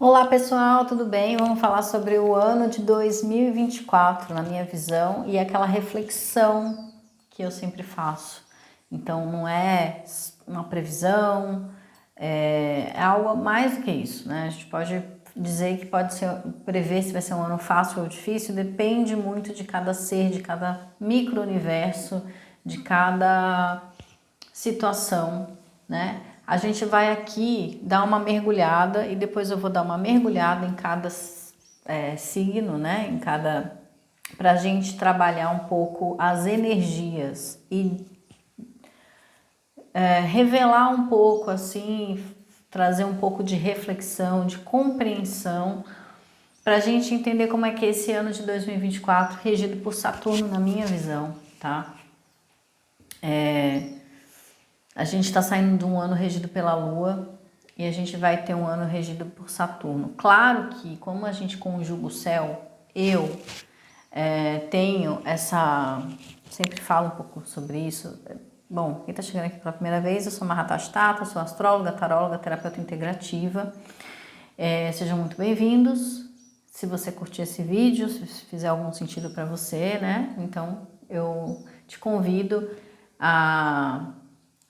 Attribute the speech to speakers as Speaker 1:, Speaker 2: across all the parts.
Speaker 1: Olá pessoal, tudo bem? Vamos falar sobre o ano de 2024, na minha visão, e aquela reflexão que eu sempre faço. Então não é uma previsão, é algo mais do que isso, né? A gente pode dizer que pode ser, prever se vai ser um ano fácil ou difícil, depende muito de cada ser, de cada micro-universo, de cada situação, né? A gente vai aqui dar uma mergulhada e depois eu vou dar uma mergulhada em cada signo, né? Em cada, para a gente trabalhar um pouco as energias e revelar um pouco assim, trazer um pouco de reflexão, de compreensão, para a gente entender como é que é esse ano de 2024 regido por Saturno na minha visão, tá? A gente está saindo de um ano regido pela Lua e a gente vai ter um ano regido por Saturno. Claro que, como a gente conjuga o céu, eu tenho essa... Sempre falo um pouco sobre isso. Bom, quem está chegando aqui pela primeira vez, eu sou Mahatastata, sou astróloga, taróloga, terapeuta integrativa. Sejam muito bem-vindos. Se você curtir esse vídeo, se fizer algum sentido para você, né? Então, eu te convido a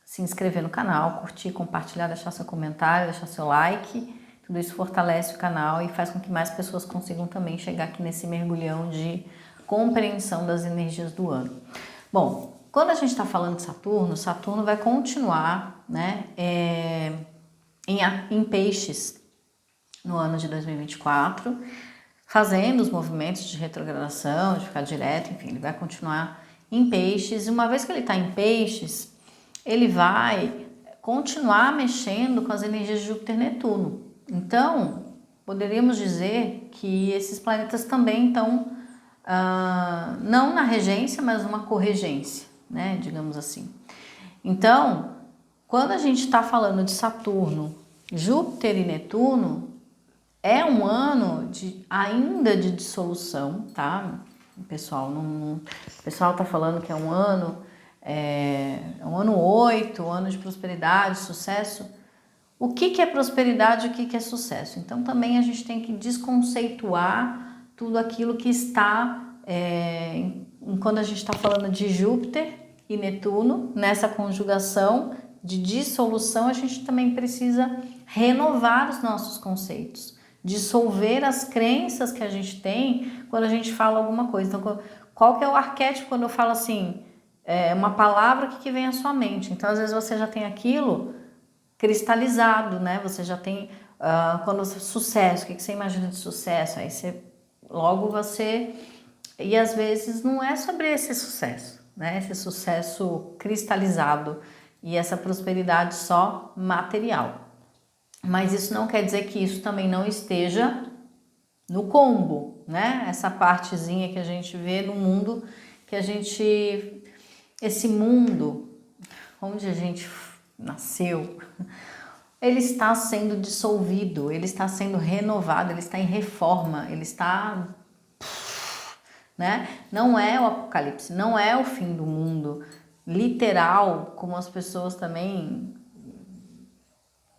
Speaker 1: se inscrever no canal, curtir, compartilhar, deixar seu comentário, deixar seu like. Tudo isso fortalece o canal e faz com que mais pessoas consigam também chegar aqui nesse mergulhão de compreensão das energias do ano. Bom, quando a gente está falando de Saturno, Saturno vai continuar, né, em peixes no ano de 2024, fazendo os movimentos de retrogradação, de ficar direto, enfim, ele vai continuar em peixes. E uma vez que ele está em peixes, ele vai continuar mexendo com as energias de Júpiter e Netuno. Então, poderíamos dizer que esses planetas também estão, não na regência, mas numa corregência, né? Digamos assim. Então, quando a gente está falando de Saturno, Júpiter e Netuno, é um ano ainda de dissolução, tá? O pessoal tá falando que é um ano... um ano 8, um ano de prosperidade, sucesso. O que é prosperidade e o que é sucesso? Então também a gente tem que desconceituar tudo aquilo que está, quando a gente está falando de Júpiter e Netuno, nessa conjugação de dissolução, a gente também precisa renovar os nossos conceitos, dissolver as crenças que a gente tem quando a gente fala alguma coisa. Então, qual que é o arquétipo quando eu falo assim... uma palavra que vem à sua mente. Então, às vezes você já tem aquilo cristalizado, né? Você já tem, quando sucesso, o que você imagina de sucesso? Aí e às vezes não é sobre esse sucesso, né? Esse sucesso cristalizado e essa prosperidade só material. Mas isso não quer dizer que isso também não esteja no combo, né? Essa partezinha que a gente vê no mundo, esse mundo onde a gente nasceu, ele está sendo dissolvido, ele está sendo renovado, ele está em reforma, ele está, né? Não é o apocalipse, não é o fim do mundo, literal, como as pessoas também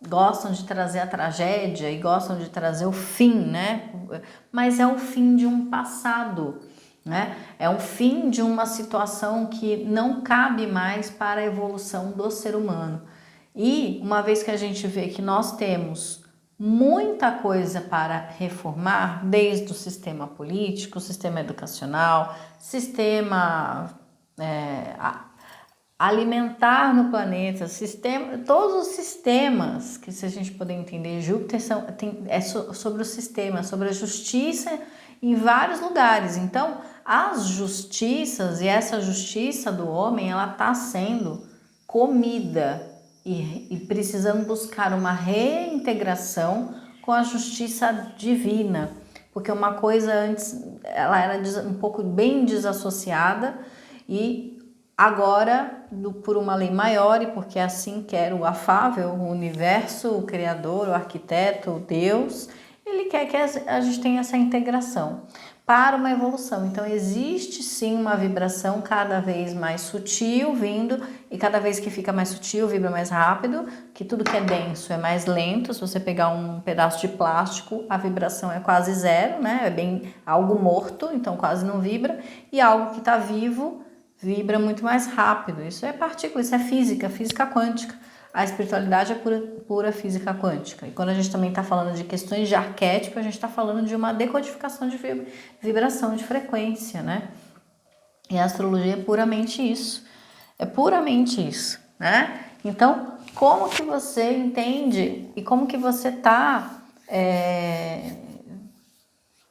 Speaker 1: gostam de trazer a tragédia e gostam de trazer o fim, né? Mas é o fim de um passado, né? É o fim de uma situação que não cabe mais para a evolução do ser humano. E uma vez que a gente vê que nós temos muita coisa para reformar, desde o sistema político, sistema educacional, sistema alimentar no planeta, todos os sistemas, que se a gente puder entender, Júpiter é sobre o sistema, sobre a justiça em vários lugares. Então, as justiças e essa justiça do homem, ela está sendo comida e precisando buscar uma reintegração com a justiça divina, porque uma coisa antes, ela era um pouco bem desassociada e agora, por uma lei maior e porque assim quer o afável, o universo, o criador, o arquiteto, o Deus, ele quer que a gente tenha essa integração. para uma evolução. Então existe sim uma vibração cada vez mais sutil vindo, e cada vez que fica mais sutil, vibra mais rápido, que tudo que é denso é mais lento. Se você pegar um pedaço de plástico, a vibração é quase zero, né? É bem algo morto, então quase não vibra, e algo que está vivo vibra muito mais rápido. Isso é partícula, isso é física, física quântica. A espiritualidade é pura física quântica. E quando a gente também está falando de questões de arquétipo, a gente está falando de uma decodificação de vibração, de frequência, né? E a astrologia é puramente isso. É puramente isso, né? Então, como que você entende e como que você está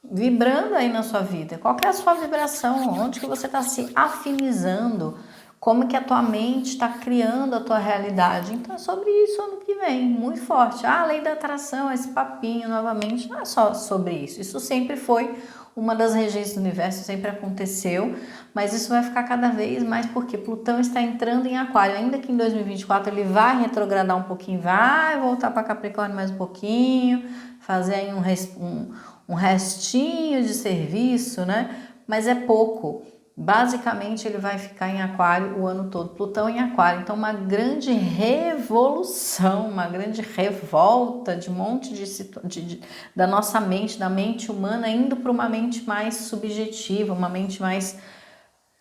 Speaker 1: vibrando aí na sua vida? Qual que é a sua vibração? Onde que você está se afinizando? Como que a tua mente está criando a tua realidade? Então é sobre isso ano que vem, muito forte. A lei da atração, esse papinho novamente, não é só sobre isso. Isso sempre foi uma das regências do universo, sempre aconteceu, mas isso vai ficar cada vez mais porque Plutão está entrando em Aquário. Ainda que em 2024 ele vai retrogradar um pouquinho, vai voltar para Capricórnio mais um pouquinho, fazer aí um restinho de serviço, né? Mas é pouco. Basicamente ele vai ficar em Aquário o ano todo, Plutão em Aquário. Então uma grande revolução, uma grande revolta de um monte da nossa mente, da mente humana, indo para uma mente mais subjetiva, uma mente mais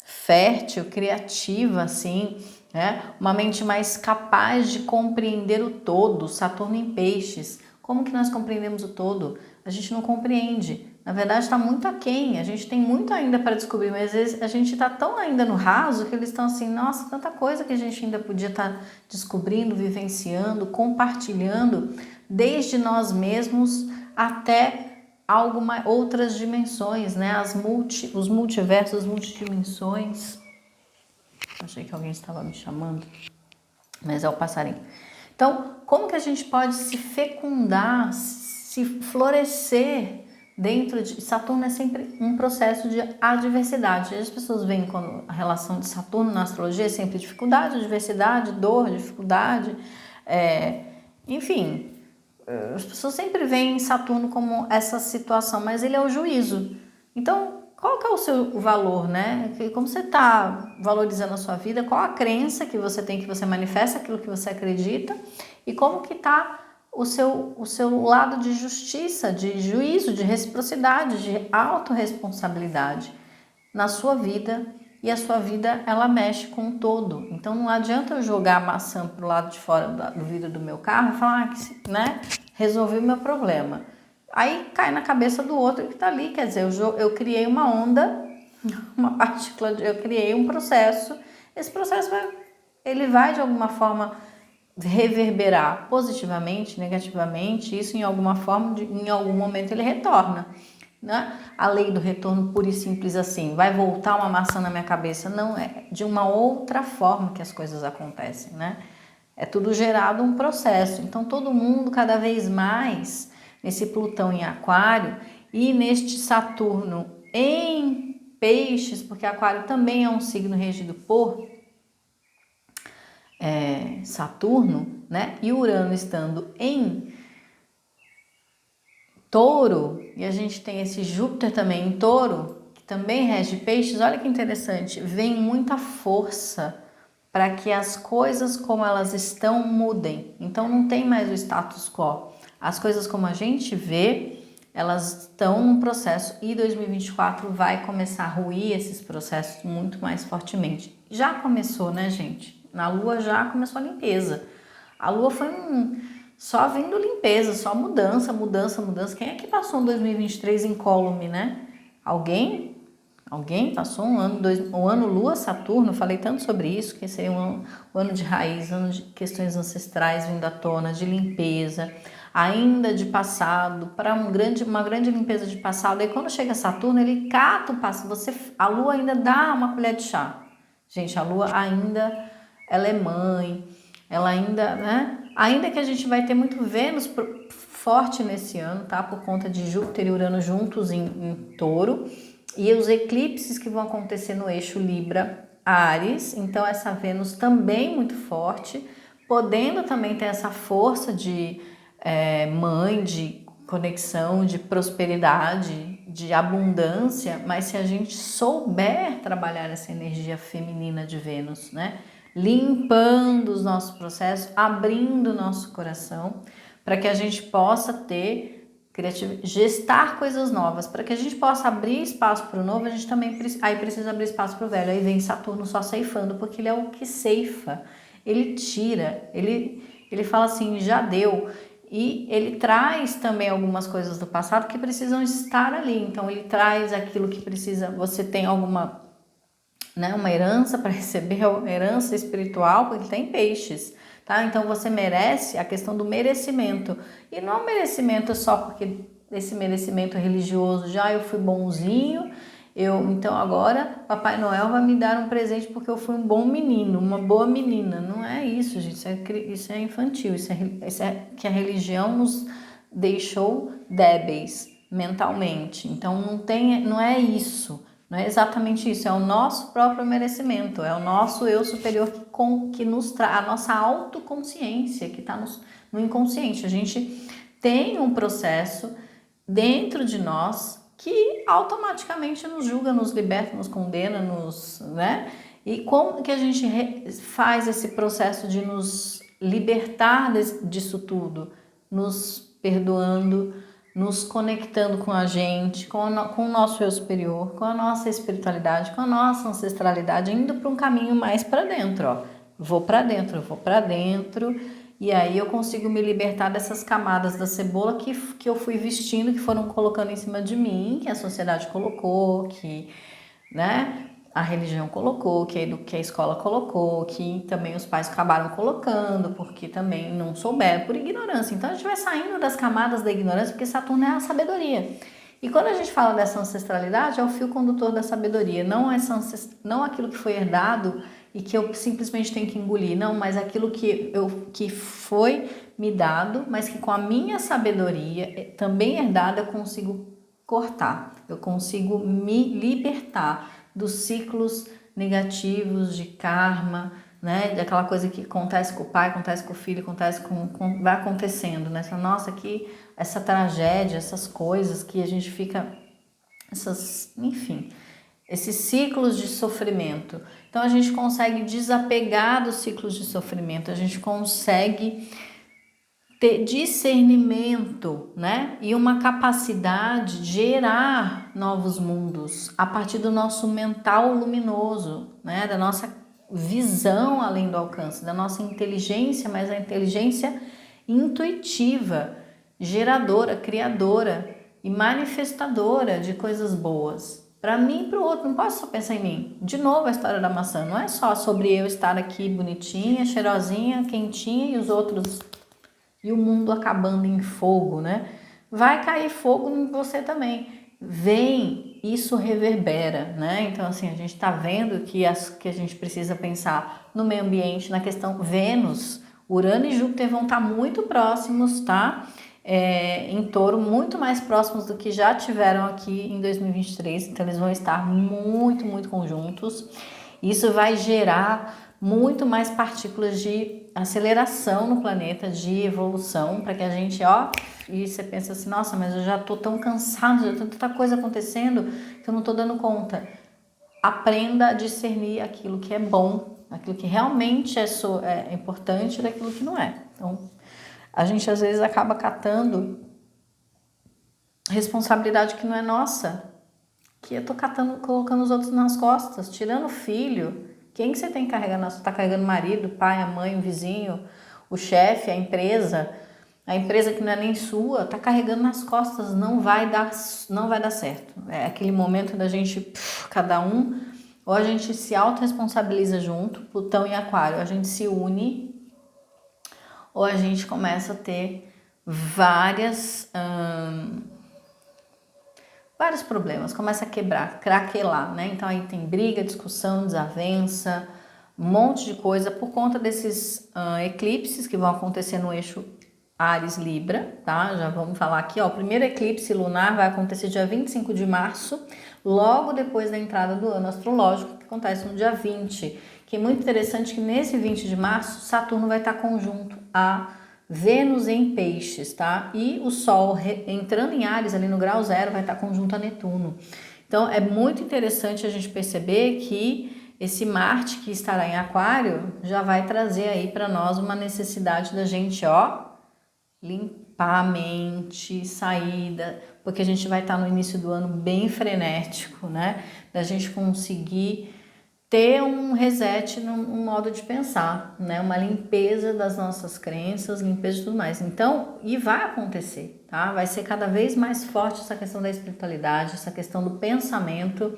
Speaker 1: fértil, criativa, assim, né? Uma mente mais capaz de compreender o todo. Saturno em Peixes. Como que nós compreendemos o todo? A gente não compreende. Na verdade, está muito aquém. A gente tem muito ainda para descobrir, mas às vezes a gente está tão ainda no raso que eles estão assim, nossa, tanta coisa que a gente ainda podia estar descobrindo, vivenciando, compartilhando, desde nós mesmos até outras dimensões, né? Os multiversos, as multidimensões. Achei que alguém estava me chamando, mas é o passarinho. Então, como que a gente pode se fecundar, se florescer dentro de... Saturno é sempre um processo de adversidade. As pessoas veem quando a relação de Saturno na astrologia é sempre dificuldade, adversidade, dor, dificuldade, enfim... As pessoas sempre veem Saturno como essa situação, mas ele é o juízo. Então, qual que é o seu valor, né? Como você está valorizando a sua vida? Qual a crença que você tem, que você manifesta aquilo que você acredita? E como que está o seu lado de justiça, de juízo, de reciprocidade, de autorresponsabilidade na sua vida? E a sua vida, ela mexe com o todo. Então não adianta eu jogar a maçã pro lado de fora do vidro do meu carro e falar que, né, resolvi o meu problema. Aí cai na cabeça do outro que tá ali. Quer dizer, eu criei uma onda, uma partícula, eu criei um processo. Esse processo ele vai de alguma forma reverberar positivamente, negativamente. Isso em alguma forma, em algum momento ele retorna. Né? A lei do retorno pura e simples assim, vai voltar uma maçã na minha cabeça? Não, é de uma outra forma que as coisas acontecem, né? É tudo gerado um processo. Então todo mundo cada vez mais nesse Plutão em Aquário e neste Saturno em Peixes, porque Aquário também é um signo regido por Saturno, né? E Urano estando em Touro, e a gente tem esse Júpiter também em Touro, que também rege Peixes. Olha que interessante, vem muita força para que as coisas como elas estão mudem. Então não tem mais o status quo. As coisas como a gente vê, elas estão num processo, e 2024 vai começar a ruir esses processos muito mais fortemente. Já começou, né, gente? Na Lua já começou a limpeza. A Lua foi só vindo limpeza, só mudança, mudança, mudança. Quem é que passou um 2023 incólume, né? Alguém? Alguém passou um ano Lua Saturno? Eu falei tanto sobre isso, que esse é um ano de raiz, ano de questões ancestrais vindo à tona, de limpeza, ainda de passado, para uma grande limpeza de passado. E quando chega Saturno, ele cata o passado. A Lua ainda dá uma colher de chá. Gente, a Lua ainda, ela é mãe, ela ainda, né? Ainda que a gente vai ter muito Vênus forte nesse ano, tá? Por conta de Júpiter e Urano juntos em Touro. E os eclipses que vão acontecer no eixo Libra-Áries. Então essa Vênus também muito forte, podendo também ter essa força de mãe, de conexão, de prosperidade, de abundância, mas se a gente souber trabalhar essa energia feminina de Vênus, né? Limpando os nossos processos, abrindo o nosso coração, para que a gente possa ter gestar coisas novas, para que a gente possa abrir espaço para o novo, a gente também precisa abrir espaço para o velho. Aí vem Saturno só ceifando, porque ele é o que ceifa, ele tira, ele fala assim, já deu. E ele traz também algumas coisas do passado que precisam estar ali. Então ele traz aquilo que precisa, você tem alguma, né, uma herança para receber, uma herança espiritual, porque ele tem peixes. Tá? Então você merece, a questão do merecimento, e não é um merecimento só porque esse merecimento religioso, já eu fui bonzinho, então agora Papai Noel vai me dar um presente porque eu fui um bom menino, uma boa menina. Não é isso, gente, isso é infantil, isso é que a religião nos deixou débeis mentalmente. Então não é isso. Não é exatamente isso, é o nosso próprio merecimento, é o nosso eu superior que nos traz, a nossa autoconsciência que está no inconsciente. A gente tem um processo dentro de nós que automaticamente nos julga, nos liberta, nos condena, né? E como que a gente faz esse processo de nos libertar disso tudo? Nos perdoando, nos conectando com a gente, com o nosso eu superior, com a nossa espiritualidade, com a nossa ancestralidade, indo para um caminho mais para dentro, ó. Vou para dentro, e aí eu consigo me libertar dessas camadas da cebola que eu fui vestindo, que foram colocando em cima de mim, que a sociedade colocou, que, né, a religião colocou, que a escola colocou, que também os pais acabaram colocando, porque também não souberam, por ignorância. Então a gente vai saindo das camadas da ignorância, porque Saturno é a sabedoria. E quando a gente fala dessa ancestralidade, é o fio condutor da sabedoria, não aquilo que foi herdado e que eu simplesmente tenho que engolir, não, mas aquilo que foi me dado, mas que com a minha sabedoria, também herdada, eu consigo cortar, eu consigo me libertar dos ciclos negativos de karma, né? Daquela coisa que acontece com o pai, acontece com o filho, vai acontecendo, né? Nossa, que essa tragédia, essas coisas que a gente fica, enfim, esses ciclos de sofrimento. Então a gente consegue desapegar dos ciclos de sofrimento, a gente consegue ter discernimento, né? E uma capacidade de gerar novos mundos a partir do nosso mental luminoso, né? Da nossa visão além do alcance, da nossa inteligência, mas a inteligência intuitiva, geradora, criadora e manifestadora de coisas boas. Para mim e para o outro, não posso só pensar em mim. De novo a história da maçã, não é só sobre eu estar aqui bonitinha, cheirosinha, quentinha e os outros... E o mundo acabando em fogo, né? Vai cair fogo em você também. Vem, isso reverbera, né? Então, assim, a gente está vendo que a gente precisa pensar no meio ambiente, na questão Vênus, Urano e Júpiter vão estar muito próximos, tá? Em Touro, muito mais próximos do que já tiveram aqui em 2023. Então, eles vão estar muito, muito conjuntos. Isso vai gerar muito mais partículas de aceleração no planeta, de evolução, para que a gente, e você pensa assim, nossa, mas eu já tô tão cansado, já tem tanta coisa acontecendo que eu não tô dando conta. Aprenda a discernir aquilo que é bom, aquilo que realmente é importante daquilo que não é. Então, a gente às vezes acaba catando responsabilidade que não é nossa, que eu tô colocando os outros nas costas, tirando o filho. Quem que você tem que carregar? Você tá carregando o marido, o pai, a mãe, o vizinho, o chefe, a empresa que não é nem sua, tá carregando nas costas, não vai dar certo. É aquele momento da gente, cada um, ou a gente se autorresponsabiliza junto, Plutão e Aquário, a gente se une, ou a gente começa a ter vários problemas, começa a craquelar, né? Então aí tem briga, discussão, desavença, um monte de coisa por conta desses eclipses que vão acontecer no eixo Áries-Libra, tá? Já vamos falar aqui, ó, o primeiro eclipse lunar vai acontecer dia 25 de março, logo depois da entrada do ano astrológico, que acontece no dia 20, que é muito interessante que nesse 20 de março, Saturno vai estar conjunto a Vênus em Peixes, tá? E o Sol entrando em Áries, ali no grau 0, vai estar conjunto a Netuno. Então, é muito interessante a gente perceber que esse Marte que estará em Aquário já vai trazer aí para nós uma necessidade da gente, ó, limpar a mente, saída, porque a gente vai estar no início do ano bem frenético, né? Da gente conseguir ter um reset no modo de pensar, né? Uma limpeza das nossas crenças, limpeza de tudo mais. Então, e vai acontecer, tá? Vai ser cada vez mais forte essa questão da espiritualidade, essa questão do pensamento,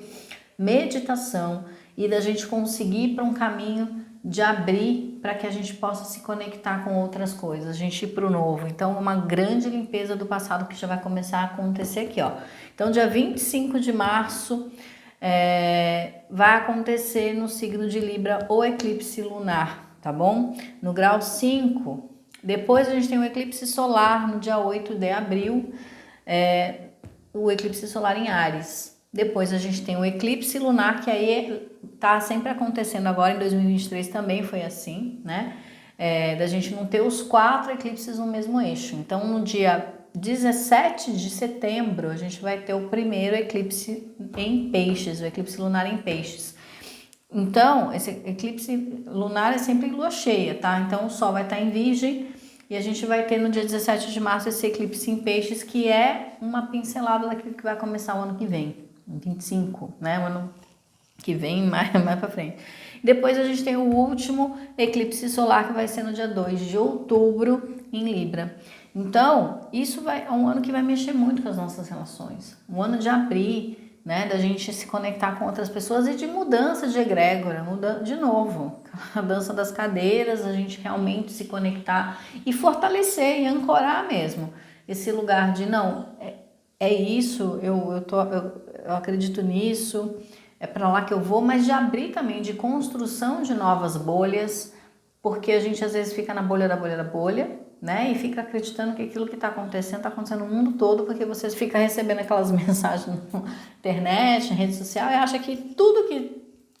Speaker 1: meditação e da gente conseguir ir para um caminho de abrir para que a gente possa se conectar com outras coisas, a gente ir para o novo. Então, uma grande limpeza do passado que já vai começar a acontecer aqui, ó. Então, dia 25 de março, vai acontecer no signo de Libra o eclipse lunar, tá bom? No grau 5. Depois a gente tem o eclipse solar no dia 8 de abril, o eclipse solar em Áries. Depois a gente tem o eclipse lunar, que aí tá sempre acontecendo agora, em 2023 também foi assim, né? Da gente não ter os 4 eclipses no mesmo eixo. Então, no dia 17 de setembro, a gente vai ter o primeiro eclipse em Peixes, o eclipse lunar em Peixes. Então, esse eclipse lunar é sempre em lua cheia, tá? Então, o Sol vai estar em Virgem e a gente vai ter no dia 17 de março esse eclipse em Peixes, que é uma pincelada daquilo que vai começar o ano que vem, 25, né? O ano que vem, mais pra frente. Depois a gente tem o último eclipse solar, que vai ser no dia 2 de outubro, em Libra. Então, isso é um ano que vai mexer muito com as nossas relações. Um ano de abrir, né, da gente se conectar com outras pessoas e de mudança de egrégora, de novo, a dança das cadeiras, a gente realmente se conectar e fortalecer e ancorar mesmo esse lugar de não, é isso, eu acredito nisso, é para lá que eu vou, mas de abrir também, de construção de novas bolhas, porque a gente às vezes fica na bolha da bolha da bolha, né? E fica acreditando que aquilo que está acontecendo no mundo todo, porque você fica recebendo aquelas mensagens na internet, na rede social, e acha que tudo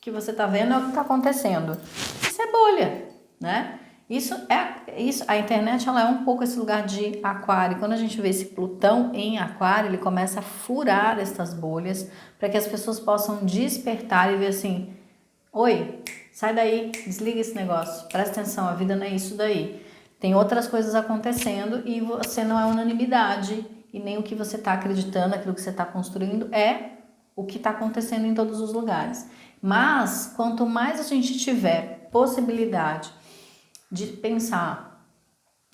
Speaker 1: que você está vendo é o que está acontecendo. Isso é bolha, né? Isso, a internet ela é um pouco esse lugar de aquário. Quando a gente vê esse Plutão em aquário, ele começa a furar essas bolhas para que as pessoas possam despertar e ver assim, oi, sai daí, desliga esse negócio, presta atenção, a vida não é isso daí. Tem outras coisas acontecendo e você não é unanimidade e nem o que você está acreditando, aquilo que você está construindo é o que está acontecendo em todos os lugares. Mas quanto mais a gente tiver possibilidade de pensar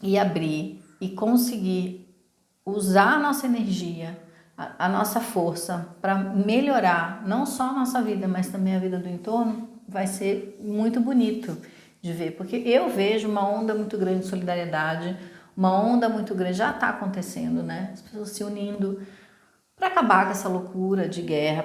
Speaker 1: e abrir e conseguir usar a nossa energia, a nossa força para melhorar não só a nossa vida, mas também a vida do entorno, vai ser muito bonito de ver, porque eu vejo uma onda muito grande de solidariedade, uma onda muito grande, já está acontecendo, né? As pessoas se unindo para acabar com essa loucura de guerra,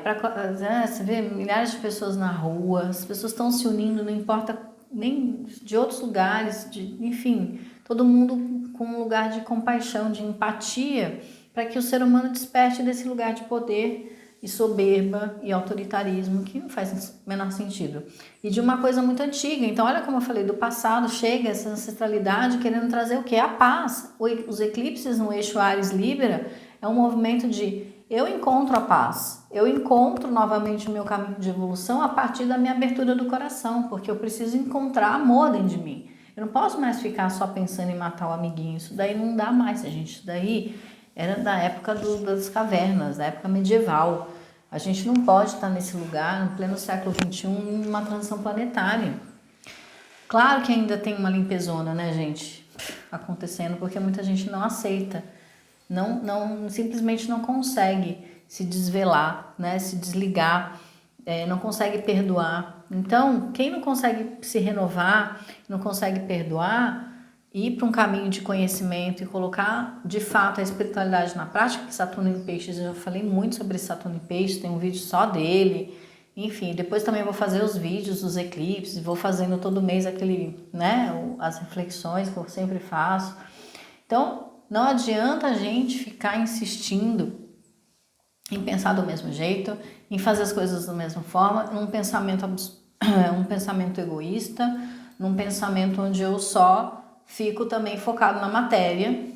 Speaker 1: você vê milhares de pessoas na rua, as pessoas estão se unindo, não importa nem de outros lugares, enfim, todo mundo com um lugar de compaixão, de empatia, para que o ser humano desperte desse lugar de poder e soberba e autoritarismo que não faz o menor sentido. E de uma coisa muito antiga. Então, olha como eu falei, do passado chega essa ancestralidade querendo trazer o quê? A paz. Os eclipses no eixo Áries-Libra é um movimento de eu encontro a paz, eu encontro novamente o meu caminho de evolução a partir da minha abertura do coração, porque eu preciso encontrar amor dentro de mim. Eu não posso mais ficar só pensando em matar o amiguinho, isso daí não dá mais, gente. Isso daí era da época das cavernas, da época medieval. A gente não pode estar nesse lugar, no pleno século XXI, em uma transição planetária. Claro que ainda tem uma limpezona, né, gente, acontecendo, porque muita gente não aceita, simplesmente não consegue se desvelar, né, se desligar, não consegue perdoar. Então, quem não consegue se renovar, não consegue perdoar, ir para um caminho de conhecimento e colocar de fato a espiritualidade na prática, que Saturno em Peixes, eu já falei muito sobre Saturno em Peixes, tem um vídeo só dele, enfim, depois também vou fazer os vídeos dos eclipses, vou fazendo todo mês as reflexões que eu sempre faço. Então, não adianta a gente ficar insistindo em pensar do mesmo jeito, em fazer as coisas da mesma forma, um pensamento egoísta, num pensamento onde eu só fico também focado na matéria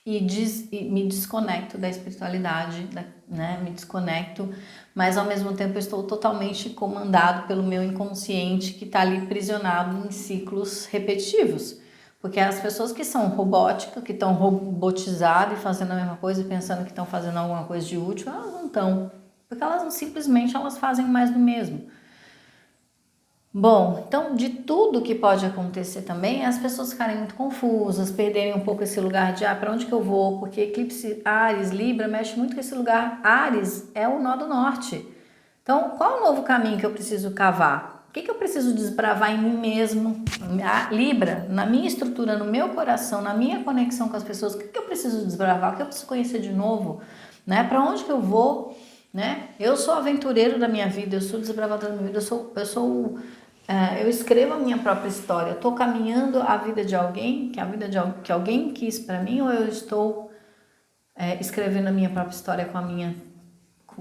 Speaker 1: e me desconecto da espiritualidade, né? Me desconecto, mas ao mesmo tempo eu estou totalmente comandado pelo meu inconsciente que está ali aprisionado em ciclos repetitivos. Porque as pessoas que são robóticas, que estão robotizadas e fazendo a mesma coisa e pensando que estão fazendo alguma coisa de útil, elas não estão. Porque elas simplesmente elas fazem mais do mesmo. Bom, então de tudo que pode acontecer também é as pessoas ficarem muito confusas, perderem um pouco esse lugar de para onde que eu vou, porque eclipse Áries, Libra mexe muito com esse lugar. Áries é o nó do norte. Então, qual é o novo caminho que eu preciso cavar? O que eu preciso desbravar em mim mesmo? Libra, na minha estrutura, no meu coração, na minha conexão com as pessoas, o que eu preciso desbravar? O que eu preciso conhecer de novo? Né? Para onde que eu vou? Né? Eu sou aventureiro da minha vida, eu sou desbravador da minha vida, eu escrevo a minha própria história. Eu estou caminhando a vida de alguém, que alguém quis para mim, ou eu estou escrevendo a minha própria história com a minha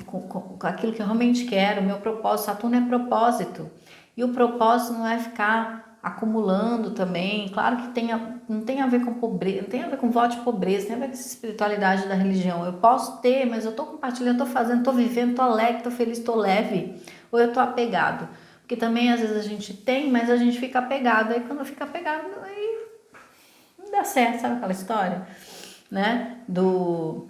Speaker 1: com aquilo que eu realmente quero, o meu propósito. Saturno é propósito. E o propósito não é ficar acumulando também. Claro que não tem a ver com pobreza, não tem a ver com voto de pobreza, tem a ver com essa espiritualidade da religião. Eu posso ter, mas eu estou compartilhando, estou fazendo, estou vivendo, estou alegre, estou feliz, estou leve. Ou eu estou apegado. Porque também às vezes a gente tem, mas a gente fica apegado. Aí quando fica apegado, aí não dá certo, sabe aquela história? Né? Do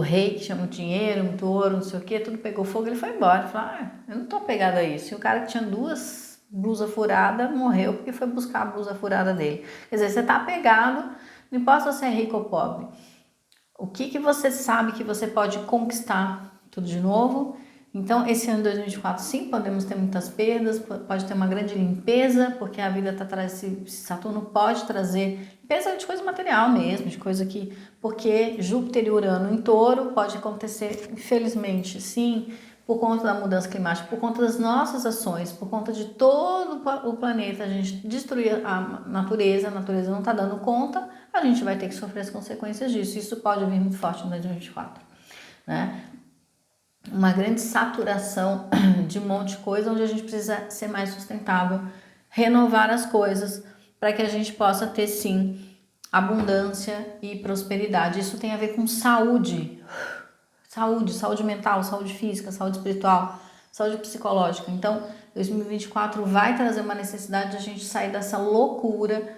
Speaker 1: rei que chama o dinheiro, muito ouro, não sei o que, tudo pegou fogo, ele foi embora. Ele falou, eu não tô apegado a isso. E o cara que tinha 2 blusas furadas morreu porque foi buscar a blusa furada dele. Quer dizer, você tá apegado, não importa se você é rico ou pobre. O que você sabe que você pode conquistar tudo de novo? Então, esse ano 2024, sim, podemos ter muitas perdas, pode ter uma grande limpeza, porque a vida está trazendo, Saturno pode trazer limpeza de coisa material mesmo, de coisa que, porque Júpiter e Urano em Touro pode acontecer, infelizmente, sim, por conta da mudança climática, por conta das nossas ações, por conta de todo o planeta, a gente destruir a natureza não está dando conta, a gente vai ter que sofrer as consequências disso. Isso pode vir muito forte em 2024, né? Uma grande saturação de um monte de coisa, onde a gente precisa ser mais sustentável, renovar as coisas, para que a gente possa ter, sim, abundância e prosperidade. Isso tem a ver com saúde mental, saúde física, saúde espiritual, saúde psicológica. Então, 2024 vai trazer uma necessidade de a gente sair dessa loucura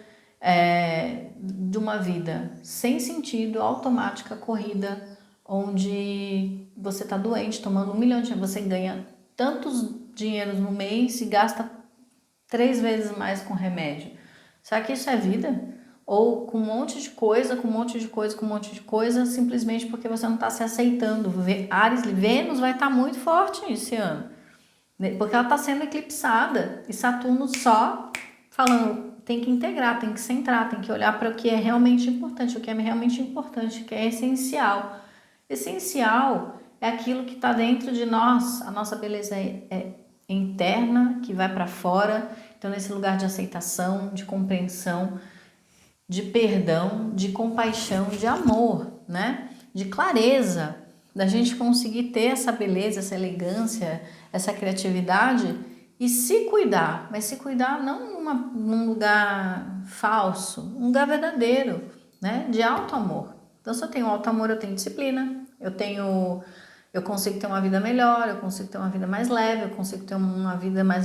Speaker 1: de uma vida sem sentido, automática, corrida, onde você está doente, tomando 1 milhão de reais, você ganha tantos dinheiros no mês e gasta 3 vezes mais com remédio. Será que isso é vida? Ou com um monte de coisa, simplesmente porque você não está se aceitando. Vênus vai estar muito forte esse ano, porque ela está sendo eclipsada, e Saturno só falando, tem que integrar, tem que centrar, tem que olhar para o que é realmente importante, o que é essencial. Essencial é aquilo que está dentro de nós, a nossa beleza é interna, que vai para fora. Então, nesse lugar de aceitação, de compreensão, de perdão, de compaixão, de amor, né? De clareza, da gente conseguir ter essa beleza, essa elegância, essa criatividade e se cuidar, mas se cuidar não num lugar falso, um lugar verdadeiro, né? De alto amor. Então, se eu tenho alto amor, eu tenho disciplina, eu consigo ter uma vida melhor, eu consigo ter uma vida mais leve, eu consigo ter uma vida mais...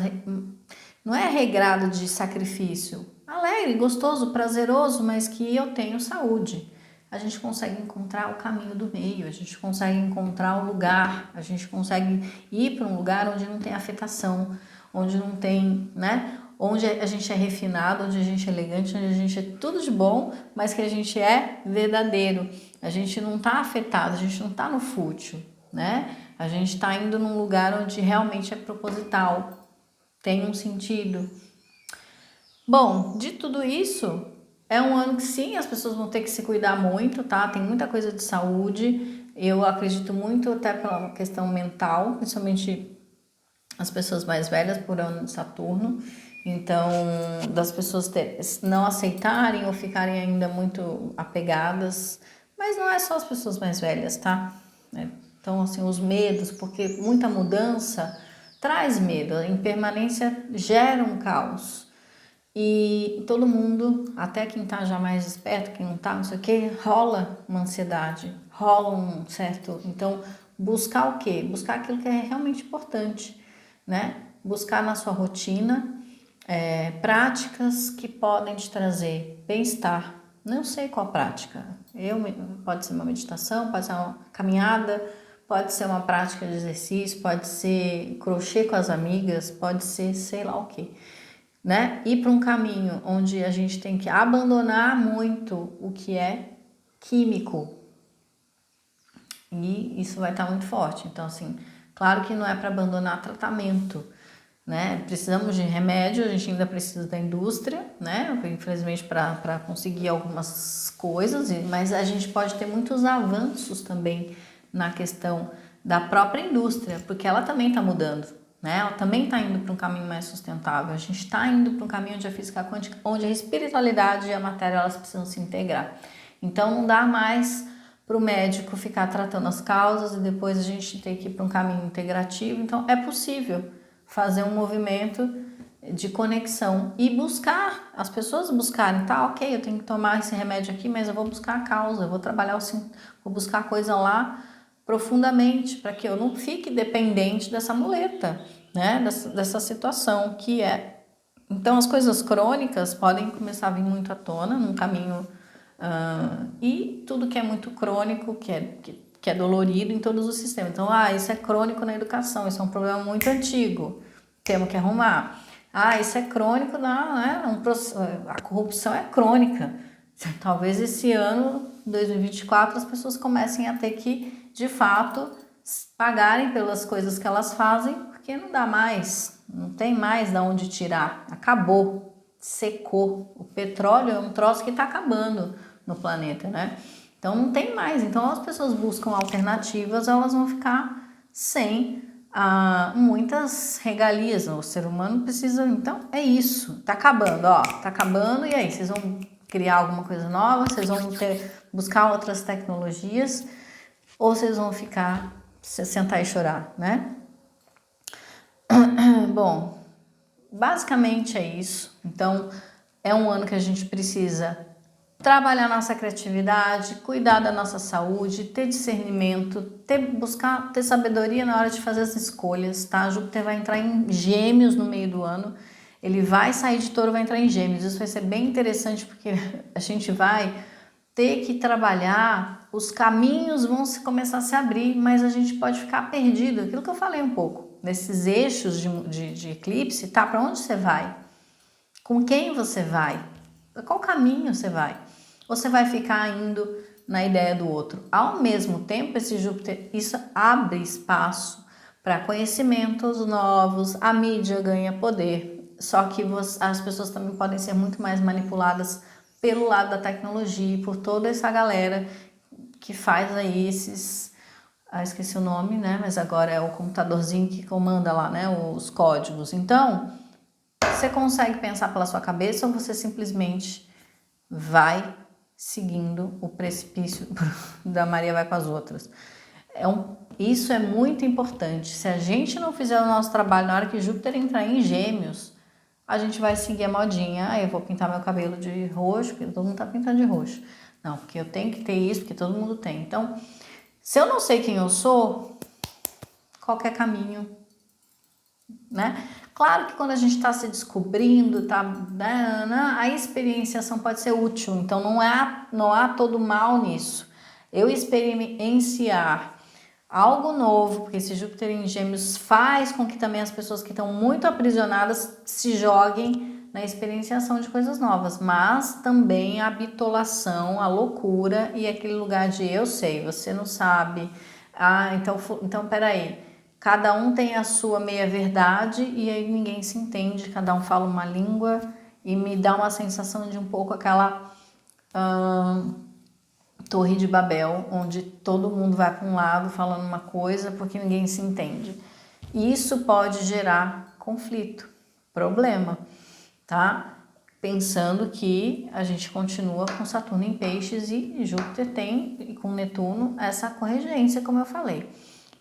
Speaker 1: Não é regrado de sacrifício, alegre, gostoso, prazeroso, mas que eu tenho saúde. A gente consegue encontrar o caminho do meio, a gente consegue encontrar o lugar, a gente consegue ir para um lugar onde não tem afetação, onde não tem, né? Onde a gente é refinado, onde a gente é elegante, onde a gente é tudo de bom, mas que a gente é verdadeiro. A gente não está afetado, a gente não está no fútil, né? A gente está indo num lugar onde realmente é proposital, tem um sentido. Bom, de tudo isso, é um ano que sim, as pessoas vão ter que se cuidar muito, tá? Tem muita coisa de saúde. Eu acredito muito até pela questão mental, principalmente as pessoas mais velhas por ano de Saturno. Então, das pessoas não aceitarem ou ficarem ainda muito apegadas. Mas não é só as pessoas mais velhas, tá? Então, assim, os medos, porque muita mudança traz medo. A impermanência gera um caos. E todo mundo, até quem tá já mais esperto, quem não tá, não sei o que, rola uma ansiedade, rola um certo... Então, buscar o quê? Buscar aquilo que é realmente importante, né? Buscar na sua rotina práticas que podem te trazer bem-estar. Não sei qual prática. Pode ser uma meditação, pode ser uma caminhada, pode ser uma prática de exercício, pode ser crochê com as amigas, pode ser sei lá o quê. Né? Ir para um caminho onde a gente tem que abandonar muito o que é químico. E isso vai estar muito forte. Então, assim, claro que não é para abandonar tratamento, né? Precisamos de remédio, a gente ainda precisa da indústria, né? Infelizmente, para conseguir algumas coisas, mas a gente pode ter muitos avanços também na questão da própria indústria, porque ela também está mudando, né? Ela também está indo para um caminho mais sustentável. A gente está indo para um caminho onde a física quântica, onde a espiritualidade e a matéria elas precisam se integrar. Então, não dá mais para o médico ficar tratando as causas e depois a gente ter que ir para um caminho integrativo. Então, é possível fazer um movimento de conexão e buscar, as pessoas buscarem, tá, ok, eu tenho que tomar esse remédio aqui, mas eu vou buscar a causa, eu vou trabalhar, vou buscar a coisa lá profundamente, para que eu não fique dependente dessa muleta, né, dessa situação que é. Então, as coisas crônicas podem começar a vir muito à tona num caminho, e tudo que é muito crônico, que é dolorido em todos os sistemas. Então, isso é crônico na educação, isso é um problema muito antigo, temos que arrumar. Isso é crônico, a corrupção é crônica. Talvez esse ano, 2024, as pessoas comecem a ter que, de fato, pagarem pelas coisas que elas fazem, porque não dá mais, não tem mais de onde tirar, acabou, secou. O petróleo é um troço que está acabando no planeta, né? Então não tem mais. Então as pessoas buscam alternativas, elas vão ficar sem muitas regalias. O ser humano precisa. Então é isso. Tá acabando, tá acabando. E aí, vocês vão criar alguma coisa nova? Vocês vão buscar outras tecnologias? Ou vocês vão ficar, sentar e chorar, né? Bom, basicamente é isso. Então é um ano que a gente precisa trabalhar nossa criatividade, cuidar da nossa saúde, ter discernimento, buscar ter sabedoria na hora de fazer as escolhas, tá? Júpiter vai entrar em Gêmeos no meio do ano, ele vai sair de Touro, vai entrar em Gêmeos. Isso vai ser bem interessante porque a gente vai ter que trabalhar, os caminhos vão começar a se abrir, mas a gente pode ficar perdido. Aquilo que eu falei um pouco, nesses eixos de eclipse, tá? Para onde você vai? Com quem você vai? Qual caminho você vai? Ou você vai ficar indo na ideia do outro? Ao mesmo tempo, esse Júpiter, isso abre espaço para conhecimentos novos, a mídia ganha poder, só que as pessoas também podem ser muito mais manipuladas pelo lado da tecnologia, por toda essa galera que faz aí esses... esqueci o nome, né? Mas agora é o computadorzinho que comanda lá, né? Os códigos. Então, você consegue pensar pela sua cabeça ou você simplesmente vai seguindo o precipício da Maria vai com as outras? Isso é muito importante. Se a gente não fizer o nosso trabalho na hora que Júpiter entrar em Gêmeos, a gente vai seguir a modinha. Eu vou pintar meu cabelo de roxo, porque todo mundo tá pintando de roxo. Não, porque eu tenho que ter isso, porque todo mundo tem. Então, se eu não sei quem eu sou, qualquer caminho, né? Claro que quando a gente está se descobrindo, a experienciação pode ser útil, então não há todo mal nisso. Eu experienciar algo novo, porque esse Júpiter em Gêmeos faz com que também as pessoas que estão muito aprisionadas se joguem na experienciação de coisas novas, mas também a bitolação, a loucura e aquele lugar de eu sei, você não sabe, então peraí. Cada um tem a sua meia-verdade e aí ninguém se entende, cada um fala uma língua e me dá uma sensação de um pouco aquela Torre de Babel, onde todo mundo vai para um lado falando uma coisa porque ninguém se entende. E isso pode gerar conflito, problema, tá? Pensando que a gente continua com Saturno em Peixes e Júpiter tem, e com Netuno, essa corregência, como eu falei.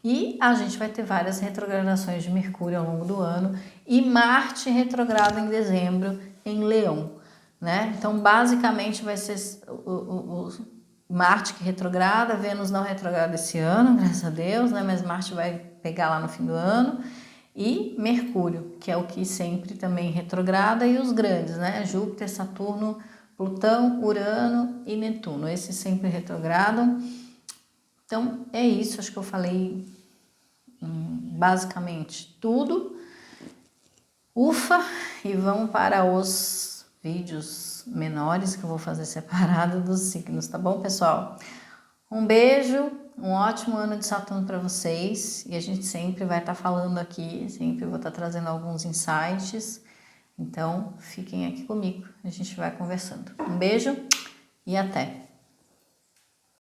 Speaker 1: E a gente vai ter várias retrogradações de Mercúrio ao longo do ano e Marte retrogrado em dezembro, em Leão, né? Então, basicamente, vai ser o Marte que retrograda, Vênus não retrograda esse ano, graças a Deus, né? Mas Marte vai pegar lá no fim do ano. E Mercúrio, que é o que sempre também retrograda, e os grandes, né? Júpiter, Saturno, Plutão, Urano e Netuno. Esses sempre retrogradam. Então, é isso. Acho que eu falei basicamente tudo. Ufa! E vamos para os vídeos menores que eu vou fazer separado dos signos, tá bom, pessoal? Um beijo, um ótimo ano de Saturno para vocês. E a gente sempre vai estar falando aqui, sempre vou estar trazendo alguns insights. Então, fiquem aqui comigo, a gente vai conversando. Um beijo e até!